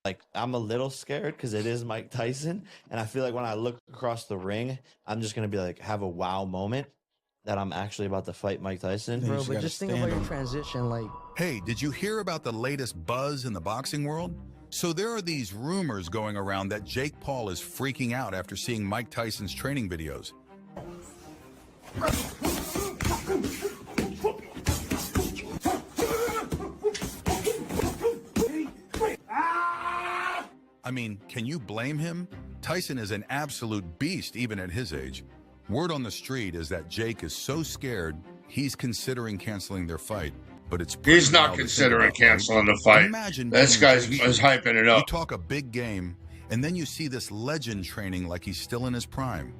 Like, I'm a little scared because it is Mike Tyson, and I feel like when I look across the ring, I'm just gonna be like, have a wow moment that I'm actually about to fight Mike Tyson. Then you Bro, just but gotta just think about stand your on it. transition. Like, Hey, did you hear about the latest buzz in the boxing world? So there are these rumors going around that Jake Paul is freaking out after seeing Mike Tyson's training videos. I mean, can you blame him? Tyson is an absolute beast even at his age. Word on the street is that Jake is so scared, he's considering canceling their fight. But it's He's not wild to think considering about, right? canceling the fight. Imagine This being in guy's Jake's is shoes. hyping it You up. talk a big game, and then you see this legend training like he's still in his prime.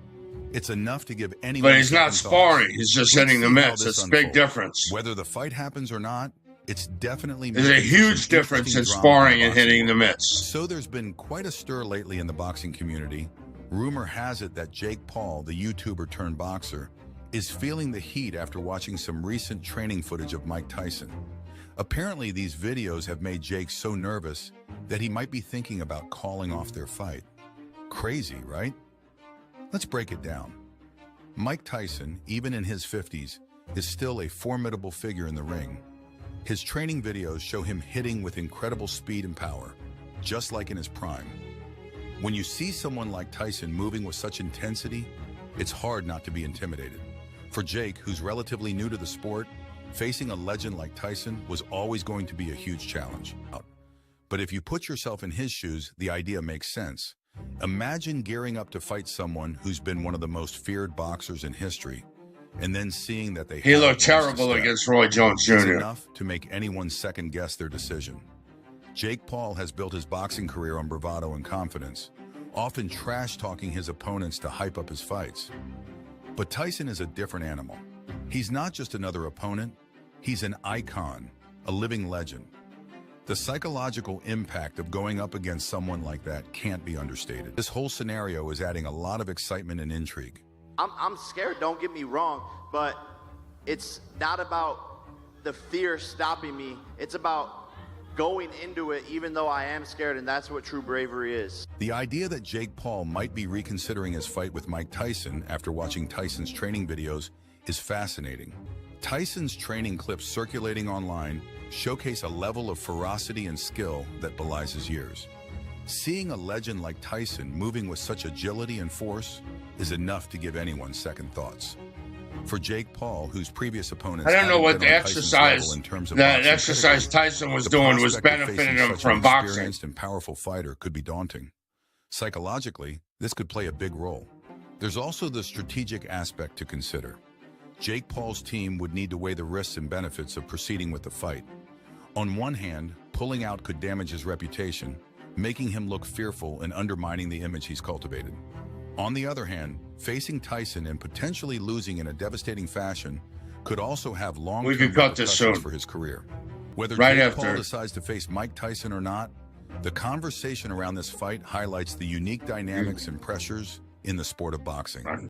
It's enough to give anyone. But he's not second sparring. thoughts. He's just Let's hitting the see how mitts. this It's a big unfolds. difference. Whether the fight happens or not, it's definitely There's a making for huge some difference in interesting drama sparring the and boxing hitting the world. mitts. So there's been quite a stir lately in the boxing community. Rumor has it that Jake Paul, the YouTuber turned boxer, is feeling the heat after watching some recent training footage of Mike Tyson. Apparently, these videos have made Jake so nervous that he might be thinking about calling off their fight. Crazy, right? Let's break it down. Mike Tyson, even in his 50s, is still a formidable figure in the ring. His training videos show him hitting with incredible speed and power, just like in his prime. When you see someone like Tyson moving with such intensity, it's hard not to be intimidated. For Jake, who's relatively new to the sport, facing a legend like Tyson was always going to be a huge challenge. But if you put yourself in his shoes, the idea makes sense. Imagine gearing up to fight someone who's been one of the most feared boxers in history, and then seeing that they He looked terrible against Roy Jones It's Jr. enough to make anyone second-guess their decision. Jake Paul has built his boxing career on bravado and confidence, often trash-talking his opponents to hype up his fights. But Tyson is a different animal. He's not just another opponent, he's an icon, a living legend. The psychological impact of going up against someone like that can't be understated. This whole scenario is adding a lot of excitement and intrigue. I'm scared, don't get me wrong, but it's not about the fear stopping me. It's about going into it even though I am scared, and that's what true bravery is. The idea that Jake Paul might be reconsidering his fight with Mike Tyson after watching Tyson's training videos is fascinating. Tyson's training clips circulating online showcase a level of ferocity and skill that belies his years. Seeing a legend like Tyson moving with such agility and force is enough to give anyone second thoughts. For Jake Paul, whose previous opponents I don't know haven't what been the on Tyson's level exercise in terms of that boxing exercise pedigree, Tyson was the doing was prospect of benefiting facing him such an from boxing. experienced and powerful fighter could be daunting. Psychologically, this could play a big role. There's also the strategic aspect to consider. Jake Paul's team would need to weigh the risks and benefits of proceeding with the fight. On one hand, pulling out could damage his reputation, making him look fearful and undermining the image he's cultivated. On the other hand, facing Tyson and potentially losing in a devastating fashion could also have long-term We could cut this repercussions soon. for his career. Whether Right Jake after. Paul decides to face Mike Tyson or not, the conversation around this fight highlights the unique dynamics and pressures in the sport of boxing.